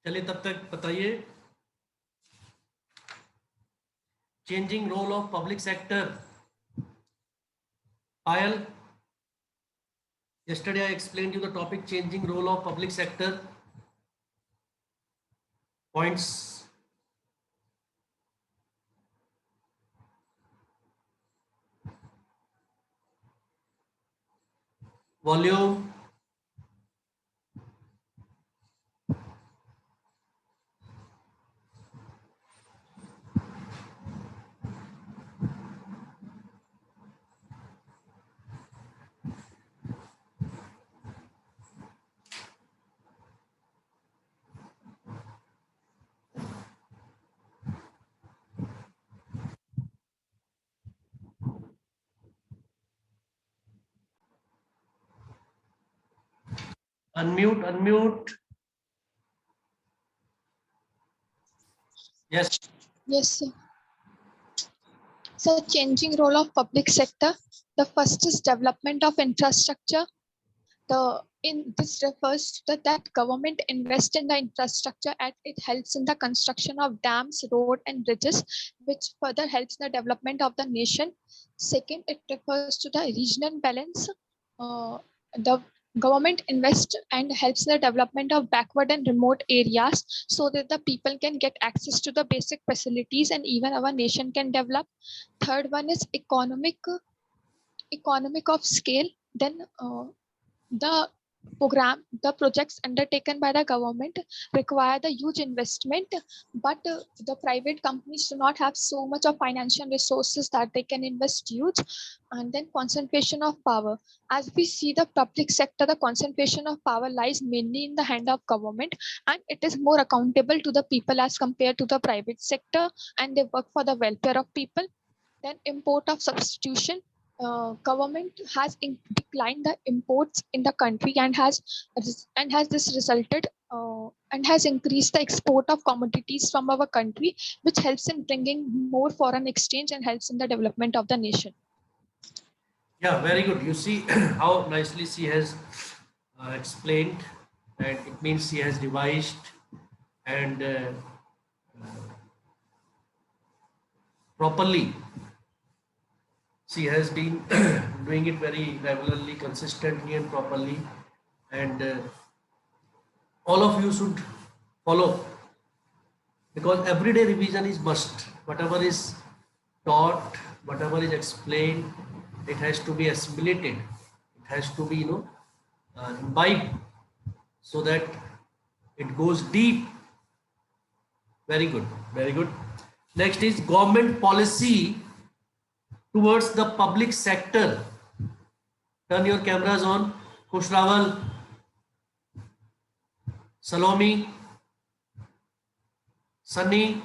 चलिए तब तक बताइए, changing role of public sector. Payal, yesterday I explained you the topic changing role of public sector. Points. Volume. Unmute. Yes. Yes, sir. So changing role of public sector. The first is development of infrastructure. This refers to that government invest in the infrastructure and it helps in the construction of dams, road and bridges, which further helps the development of the nation. Second, it refers to the regional balance. The government invests and helps the development of backward and remote areas so that the people can get access to the basic facilities and even our nation can develop. Third one is economic of scale. Then the projects undertaken by the government require the huge investment, but the private companies do not have so much of financial resources that they can invest huge. And then concentration of power. As we see the public sector, the concentration of power lies mainly in the hand of government, and it is more accountable to the people as compared to the private sector, and they work for the welfare of people. Then import of substitution. Government has declined the imports in the country and has this resulted and has increased the export of commodities from our country, which helps in bringing more foreign exchange and helps in the development of the nation. Yeah, very good. You see how nicely she has explained, and it means she has revised and properly. She has been doing it very regularly, consistently, and properly. And all of you should follow, because everyday revision is must. Whatever is taught, whatever is explained, it has to be assimilated. It has to be, imbibed, so that it goes deep. Very good, very good. Next is government policy towards the public sector. Turn your cameras on. Kushrawal, Salomi, Sunny.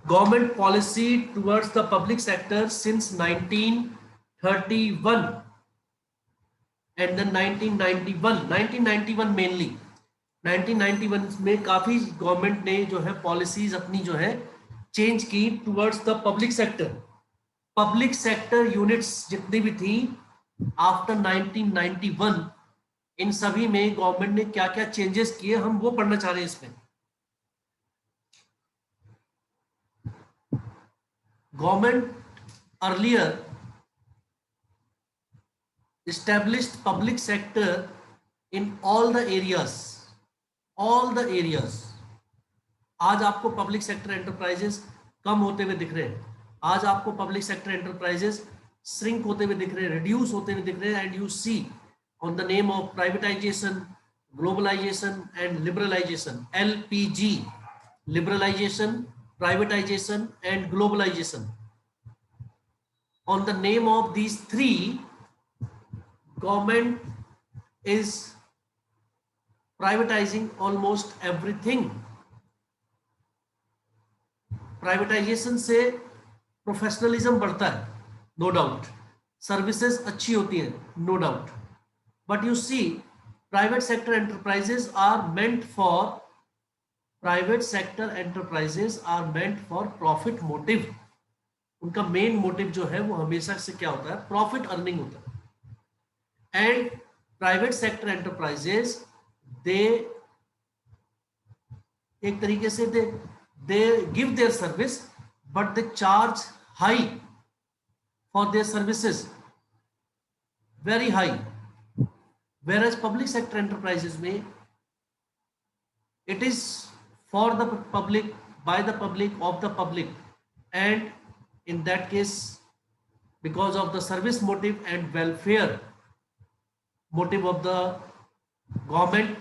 Government policy towards the public sector since 1931 and then 1991 mainly. 1991 में काफी government ने जो है policies अपनी जो है change की towards the public sector. Public sector units जितनी भी थी आफ्टर 1991, इन सभी में गवर्नमेंट ने क्या क्या चेंजेस किए, हम वो पढ़ना चाह रहे हैं इसमें. Government earlier established public sector in all the areas. आज आपको पब्लिक सेक्टर एंटरप्राइजेस कम होते हुए दिख रहे हैं. आज आपको पब्लिक सेक्टर एंटरप्राइजेस श्रिंक होते हुए दिख रहे हैं, रिड्यूस होते हुए दिख रहे हैं. And you see on the name of privatization, globalization and liberalization, LPG, liberalization, privatization and globalization. On the name of these three, government is privatizing almost everything. Privatization से प्रोफेशनलिज्म बढ़ता है, नो डाउट. सर्विसेज अच्छी होती हैं, no doubt. But you see private sector enterprises are meant for profit motive. उनका main motive जो है वो हमेशा से क्या होता है, प्रॉफिट अर्निंग होता है। एंड प्राइवेट सेक्टर एंटरप्राइजेस दे एक तरीके से they give their service but they charge high for their services, very high. whereas public sector enterprises में it is for the public, by the public, of the public, and in that case because of the service motive and welfare motive of the government,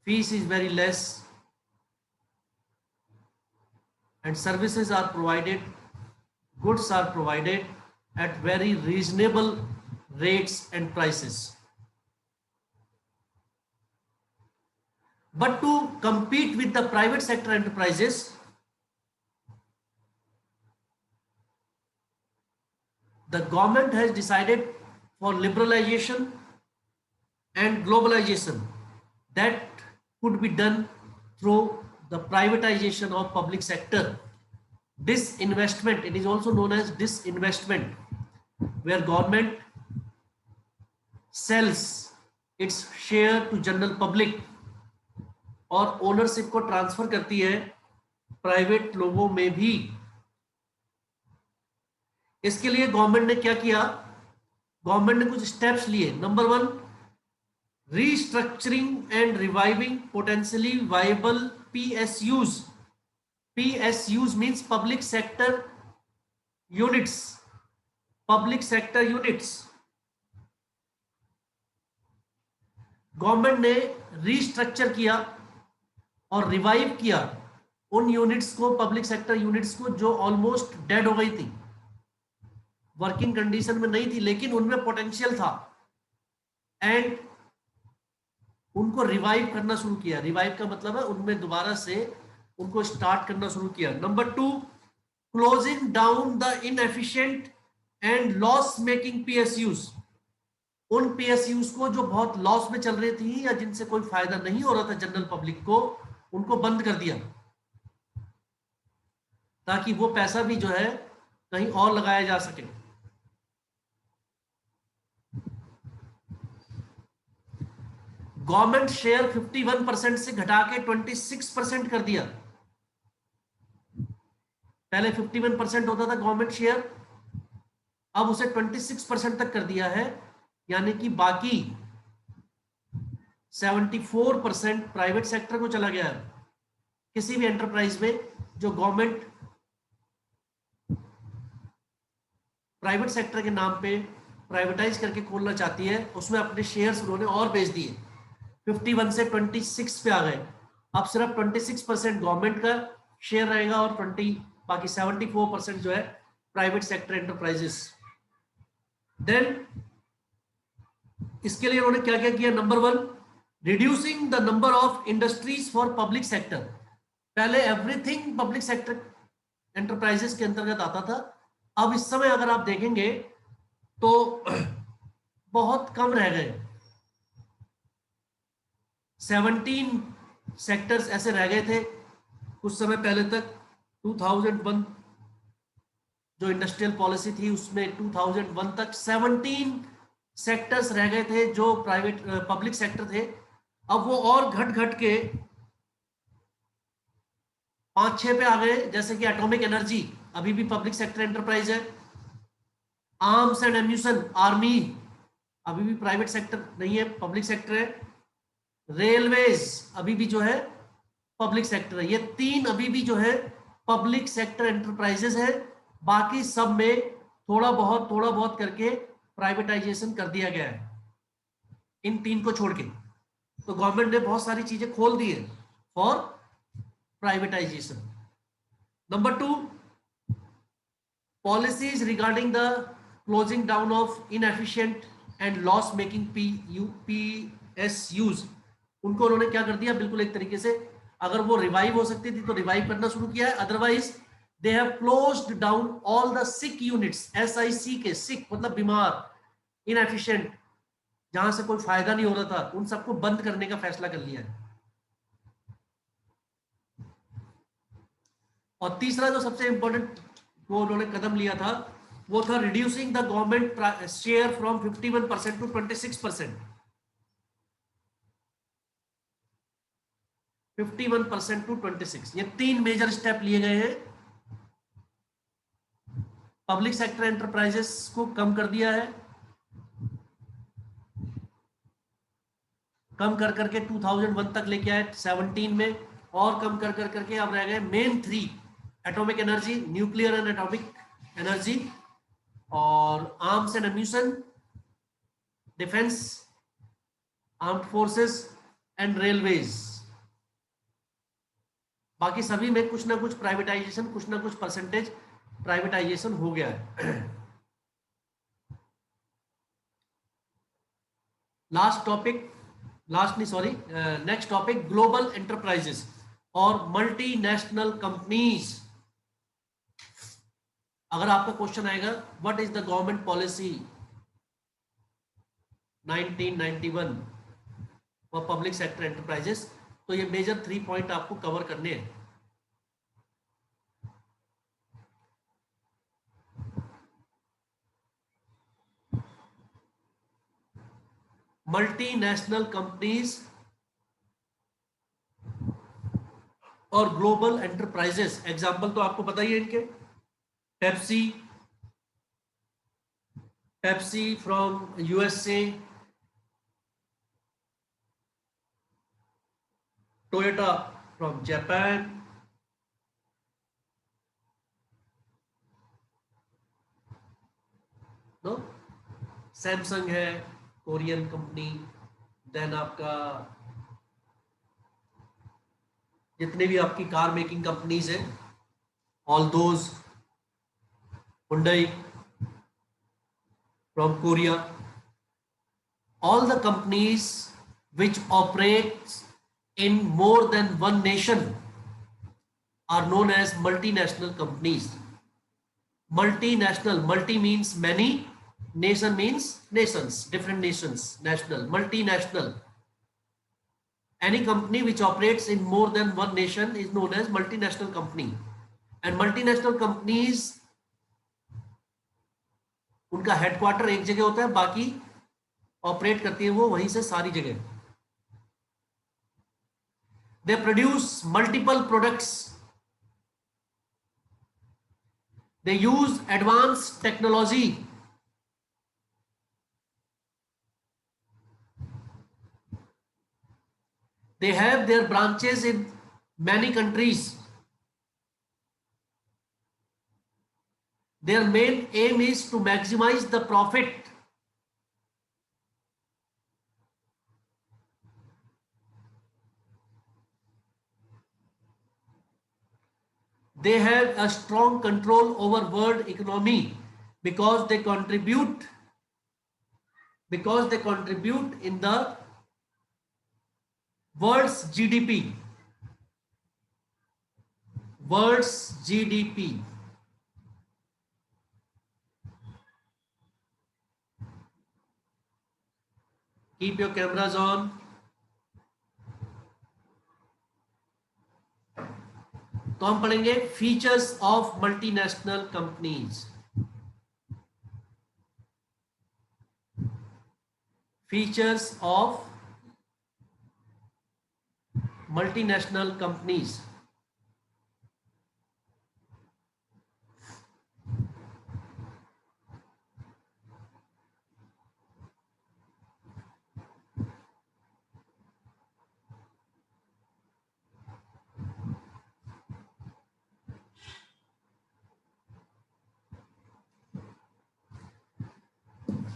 fees is very less and services are provided, goods are provided at very reasonable rates and prices. But to compete with the private sector enterprises, the government has decided for liberalization and globalization that could be done through the privatization of public sector. Disinvestment, it is also known as disinvestment, where government sells its share to general public और ownership को transfer करती है private लोगों में भी। इसके लिए government ने क्या किया, गवर्नमेंट ने कुछ स्टेप्स लिए। Number 1, restructuring and reviving potentially viable PSUs। PSUs means public sector units, public sector units. Government ने रीस्ट्रक्चर किया और रिवाइव किया उन यूनिट्स को, पब्लिक सेक्टर यूनिट्स को जो ऑलमोस्ट डेड हो गई थी, वर्किंग कंडीशन में नहीं थी, लेकिन उनमें पोटेंशियल था, एंड उनको रिवाइव करना शुरू किया। रिवाइव का मतलब है उनमें दोबारा से उनको स्टार्ट करना शुरू किया। Number 2, closing down the inefficient and loss making PSUs। उन PSUs को जो बहुत लॉस में चल रही थी या जिनसे कोई फायदा नहीं हो रहा था जनरल पब्लिक को, उनको बंद कर दिया ताकि वो पैसा भी जो है कहीं और लगाया जा सके। गवर्नमेंट शेयर 51% से घटा के 26% कर दिया। पहले 51% होता था गवर्नमेंट शेयर, अब उसे 26% तक कर दिया है, यानी कि बाकी 74% प्राइवेट सेक्टर को चला गया है। किसी भी एंटरप्राइज में जो गवर्नमेंट प्राइवेट सेक्टर के नाम पे प्राइवेटाइज करके खोलना चाहती है, उसमें अपने शेयर्स उन्होंने और बेच दिए। 51 से 26 पे आ गए। अब सिर्फ 26% गवर्नमेंट का शेयर रहेगा और बाकी 74% जो है प्राइवेट सेक्टर एंटरप्राइजेस। देन इसके लिए उन्होंने क्या क्या किया। Number 1, reducing the number of industries for public sector. पहले एवरीथिंग पब्लिक सेक्टर एंटरप्राइजेस के अंतर्गत आता था, अब इस समय अगर आप देखेंगे तो बहुत कम रह गए। 17 सेक्टर्स ऐसे रह गए थे कुछ समय पहले तक। 2001 जो इंडस्ट्रियल पॉलिसी थी उसमें 2001 तक 17 सेक्टर्स रह गए थे जो प्राइवेट पब्लिक सेक्टर थे। अब वो और घट घट के 5-6 पे आ गए, जैसे कि एटॉमिक एनर्जी अभी भी पब्लिक सेक्टर एंटरप्राइज है। आर्म्स एंड एम्यूनिशन, आर्मी अभी भी प्राइवेट सेक्टर नहीं है, पब्लिक सेक्टर है। रेलवेज अभी भी जो है पब्लिक सेक्टर है। ये 3 अभी भी जो है पब्लिक सेक्टर एंटरप्राइजेस है। बाकी सब में थोड़ा बहुत करके प्राइवेटाइजेशन कर दिया गया है, इन 3 को छोड़ के। तो गवर्नमेंट ने बहुत सारी चीजें खोल दी है for privatisation. Number 2, policies regarding the closing down of inefficient and loss making PSUs। उनको उन्होंने क्या कर दिया, बिल्कुल एक तरीके से अगर वो रिवाइव हो सकती थी तो रिवाइव करना शुरू किया है, otherwise they have closed down all the sick units. SIC के सिक मतलब बीमार, इनएफिशिएंट, जहां से कोई फायदा नहीं हो रहा था, उन सबको बंद करने का फैसला कर लिया है। और तीसरा जो सबसे इंपॉर्टेंट वो उन्होंने कदम लिया था, वो था reducing the government share from 51% to 26%। 51% to 26, ये 3 मेजर स्टेप लिए गए हैं। पब्लिक सेक्टर एंटरप्राइजेस को कम कर दिया है, कम कर करके 2001 तक लेके आए 17 में, और कम कर कर करके अब रह गए main 3: atomic energy, nuclear and atomic energy, और arms and ammunition, defence, armed forces and railways. बाकी सभी में कुछ ना कुछ प्राइवेटाइजेशन, कुछ ना कुछ परसेंटेज प्राइवेटाइजेशन हो गया है। लास्ट टॉपिक, लास्ट नहीं sorry, next topic, global enterprises और मल्टीनेशनल कंपनीज। अगर आपका क्वेश्चन आएगा what is the government policy 1991 for public sector enterprises, तो ये मेजर 3 पॉइंट आपको कवर करने हैं। मल्टीनेशनल कंपनीज और ग्लोबल एंटरप्राइजेस, एग्जांपल तो आपको पता ही है इनके, Pepsi, Pepsi from USA, Toyota from Japan, no, Samsung है कोरियन कंपनी, देन आपका जितने भी आपकी कार मेकिंग कंपनीज हैं, all those, Hyundai from Korea, all the companies which operates in more than one nation are known as multinational companies. Multinational, multi means many, nation means nations, different nations, national, multinational. Any company which operates in more than one nation is known as multinational company. And multinational companies, उनका headquarter एक जगह होता है, बाकी operate करती है वो वहीं से सारी जगह। They produce multiple products. They use advanced technology. They have their branches in many countries. Their main aim is to maximize the profit. They have a strong control over world economy because they contribute in the world's GDP. World's GDP. Keep your cameras on. तो हम पढ़ेंगे features of multinational companies. Features of multinational companies.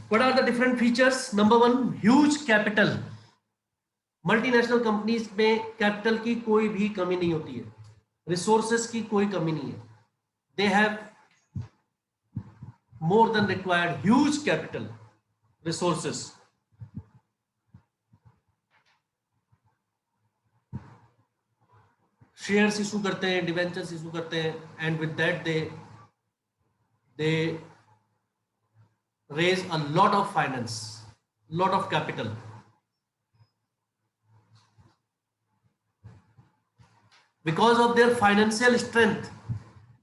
What are the different features? Number one, huge capital. Multinational companies में capital की कोई भी कमी नहीं होती है, रिसोर्सेस की कोई कमी नहीं है। They have more than required huge capital resources. Shares issue करते हैं, डिवेंचर्स इशू करते हैं, and with that they raise a lot of finance. lot of capital. Because of their financial strength,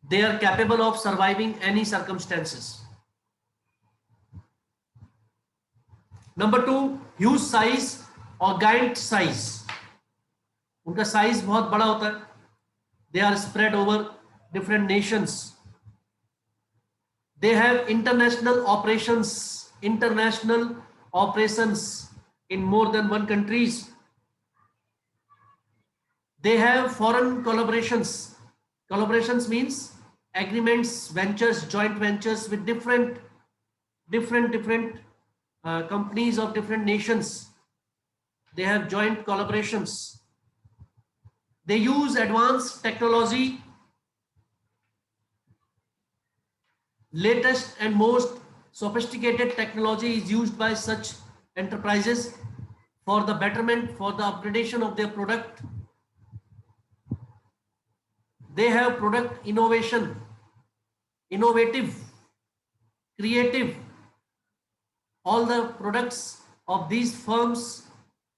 they are capable of surviving any circumstances. Number two, huge size or giant size. उनका size बहुत बड़ा होता है. They are spread over different nations. They have international operations in more than one countries. They have foreign collaborations. Collaborations means agreements, ventures, joint ventures with different companies of different nations. They have joint collaborations. They use advanced technology. Latest and most sophisticated technology is used by such enterprises for the betterment, for the upgradation of their product. They have product innovative, creative. All the products of these firms,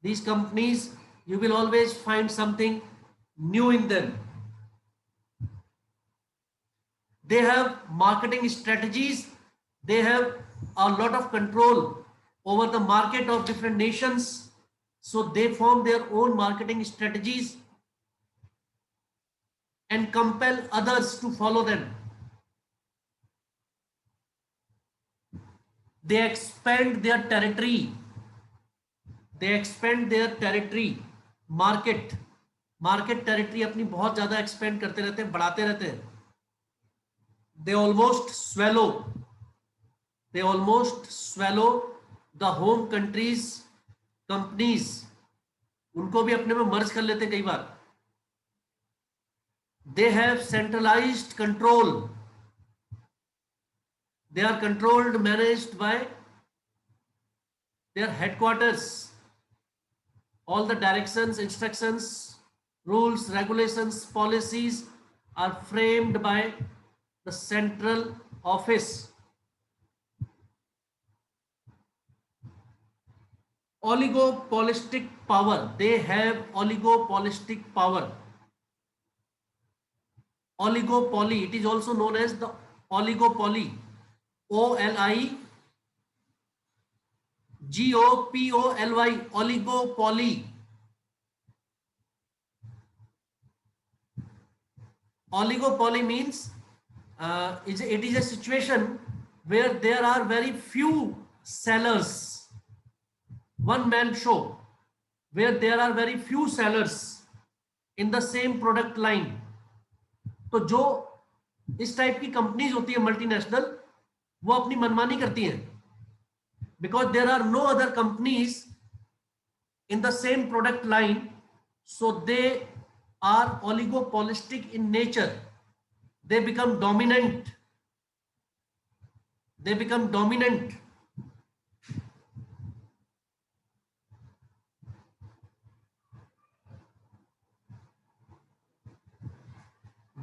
these companies, you will always find something new in them. They have marketing strategies. They have a lot of control over the market of different nations. So they form their own marketing strategies and compel others to follow them. They expand their territory. Market territory अपनी बहुत ज्यादा expand करते रहते हैं, बढ़ाते रहते हैं. They almost swallow the home countries companies. उनको भी अपने में मर्ज कर लेते हैं कई बार. They have centralized control. They are controlled, managed by their headquarters. All the directions, instructions, rules, regulations, policies are framed by the central office. Oligopolistic power. They have oligopolistic power. Oligopoly, it is also known as the oligopoly. OLIGOPOLY, oligopoly. Oligopoly means it is a situation where there are very few sellers. One man show where there are very few sellers in the same product line. तो जो इस type की companies होती है multinational, वो अपनी मनमानी करती हैं, because there are no other companies in the same product line, so they are oligopolistic in nature. They become dominant.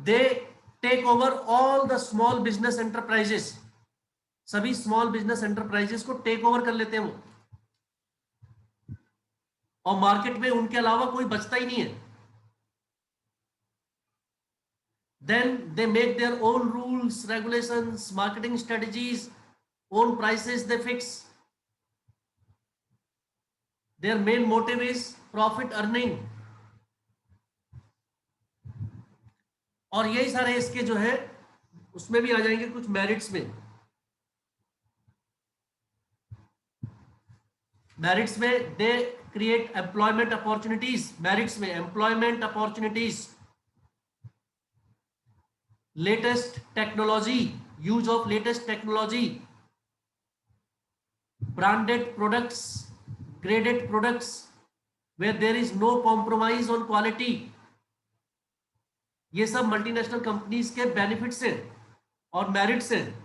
They take over all the small business enterprises. सभी small business enterprises को take over कर लेते हैं वो, और market में उनके अलावा कोई बचता ही नहीं है. Then they make their own rules, regulations, marketing strategies, own prices they fix. Their main motive is profit earning. और यही सारे इसके जो है उसमें भी आ जाएंगे कुछ मेरिट्स में. मेरिट्स में they create employment opportunities. Merits में employment opportunities, latest technology, use of latest technology, branded products, graded products where there is no compromise on quality. ये सब मल्टीनेशनल कंपनीज के बेनिफिट्स हैं और मेरिट्स हैं.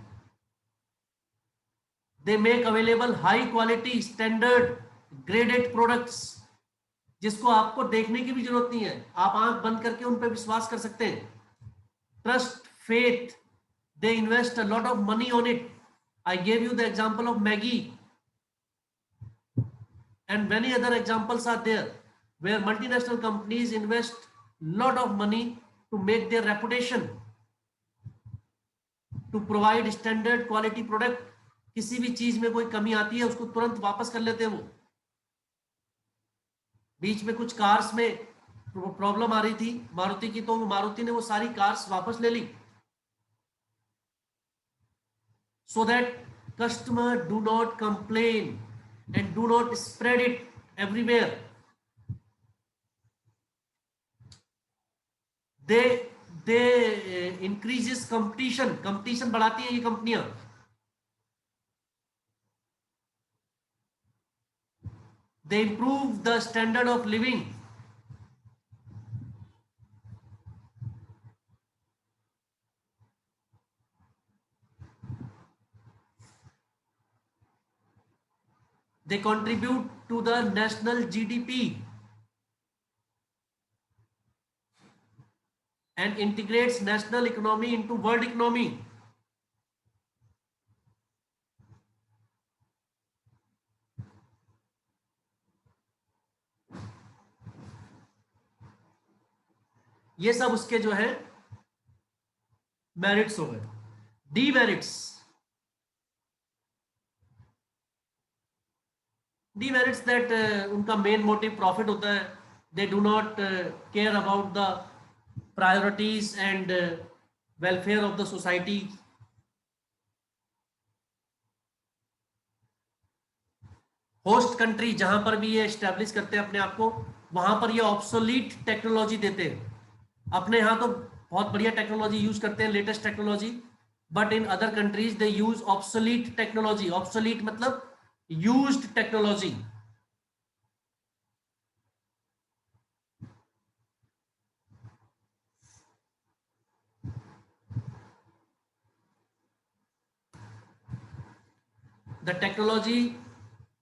They make available high quality, standard, graded products, जिसको आपको देखने की भी जरूरत नहीं है, आप आंख बंद करके उन पर विश्वास कर सकते हैं. Trust, faith, they invest a lot of money on it. I gave you the example of Maggi. and many other examples are there where multinational companies invest lot of money to make their reputation, to provide standard quality product. किसी भी चीज में कोई कमी आती है उसको तुरंत वापस कर लेते हैं वो। बीच में कुछ कार्स में प्रॉब्लम आ रही थी मारुति की, तो मारुति ने वो सारी कार्स वापस ले ली, so that customer do not complain and do not spread it everywhere. they increases competition बढ़ाती हैं ये कंपनियां। they improve the standard of living. they contribute to the national GDP and integrates national economy into world economy. ये सब उसके जो है merits हो गए। डीमेरिट्स, डीमेरिट्स दैट उनका मेन मोटिव प्रॉफिट होता है, they do not care about the priorities and welfare of the society. Host country जहां पर भी ये एस्टेब्लिश करते हैं अपने आप को, वहां पर ये ऑब्सोलीट टेक्नोलॉजी देते हैं। अपने यहाँ तो बहुत बढ़िया टेक्नोलॉजी यूज करते हैं, latest technology, but in other countries they use obsolete technology. Obsolete मतलब used technology. the technology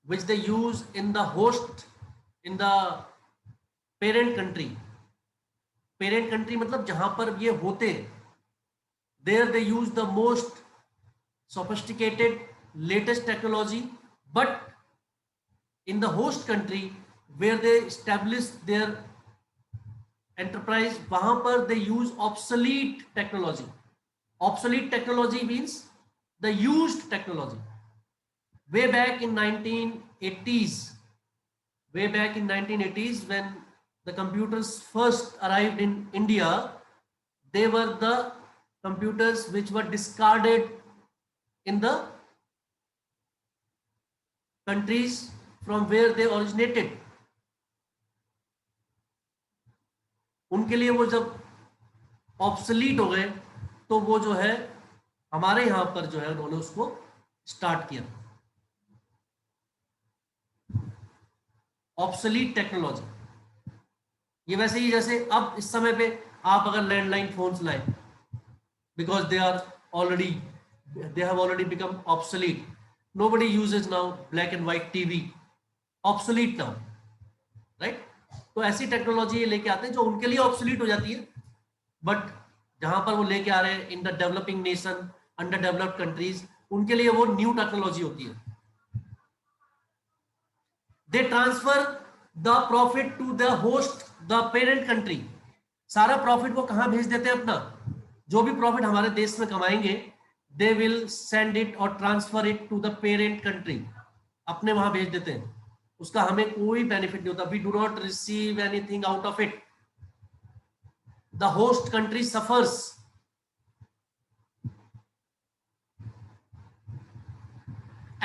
which they use in the host, in the parent country, parent country मतलब जहां पर ये होते, there they use the most sophisticated latest technology, but in the host country where they establish their enterprise, वहां पर they use obsolete technology. Obsolete technology means the used technology. Way back in 1980s, way back in 1980s, when the computers first arrived in India, they were the computers which were discarded in the countries from where they originated. उनके लिए वो जब obsolete हो गए तो वो जो है हमारे यहाँ पर जो है उन्होंने उसको स्टार्ट किया। ऑब्सोलीट टेक्नोलॉजी, ये वैसे ही जैसे अब इस समय पे आप अगर लैंडलाइन फोन्स लाएं, because they are already, they have already become obsolete. Nobody uses now black and white TV. Obsolete now, right? तो ऐसी टेक्नोलॉजी लेके आते हैं जो उनके लिए ऑब्सोलीट हो जाती है, बट जहां पर वो लेके आ रहे हैं in the developing nation, under developed countries, उनके लिए वो न्यू टेक्नोलॉजी होती है। They transfer the profit to the host, the parent country. सारा प्रॉफिट वो कहां भेज देते हैं अपना, जो भी प्रॉफिट हमारे देश में कमाएंगे, दे विल सेंड इट और transfer it to the parent country, अपने वहां भेज देते हैं। उसका हमें कोई बेनिफिट नहीं होता, we do not receive anything out of it. The host country suffers.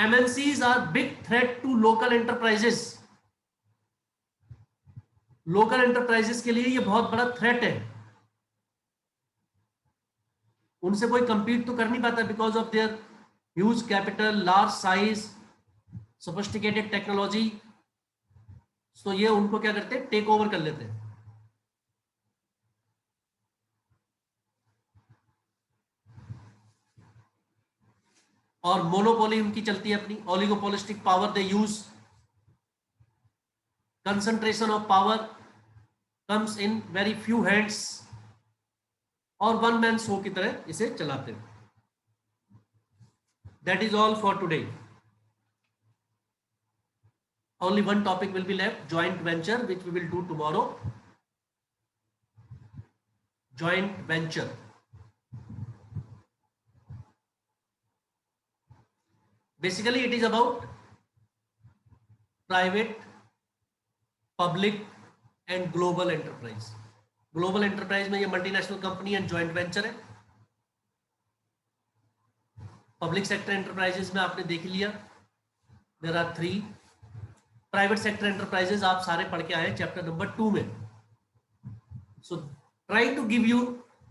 MNCs are big threat to local enterprises. Local enterprises के लिए ये बहुत बड़ा थ्रेट है। उनसे कोई compete तो कर नहीं पाता because of their huge capital, large size, sophisticated technology. तो ये उनको क्या करते हैं, टेक ओवर कर लेते हैं। और मोनोपोली उनकी चलती है अपनी, oligopolistic power they use, concentration of power comes in very few hands, और वन मैन शो की तरह इसे चलाते हैं। That is all for today. only one topic will be left, joint venture, which we will do tomorrow. Joint venture. Basically, it is about private, public and global enterprise. Global enterprise में ये multinational company and joint venture है. Public sector enterprises में आपने देख लिया, there are 3. Private sector enterprises आप सारे पढ़ के आए चैप्टर नंबर 2 में. So try to give you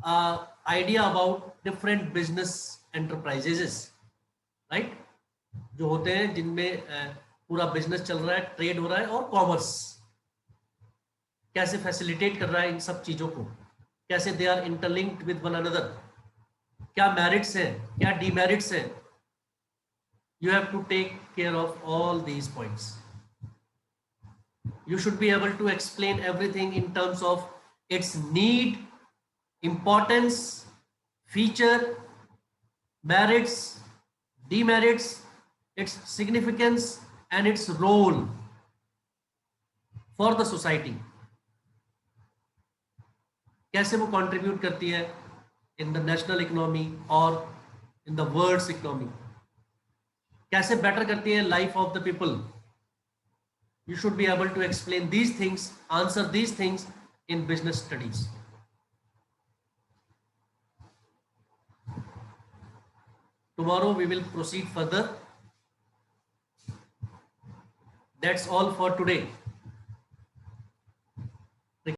idea about different business enterprises, right, जो होते हैं जिनमें पूरा बिजनेस चल रहा है, ट्रेड हो रहा है और कॉमर्स कैसे फैसिलिटेट कर रहा है इन सब चीजों को, कैसे they are interlinked with one another, क्या मेरिट्स हैं, क्या डीमेरिट्स हैं. You have to take care of all these points. You should be able to explain everything in terms of its need, importance, feature, merits, demerits, its significance and its role for the society. कैसे वो contribute करती है in the national economy or in the world's economy, कैसे better करती है life of the people. You should be able to explain these things, answer these things in business studies. Tomorrow we will proceed further. That's all for today.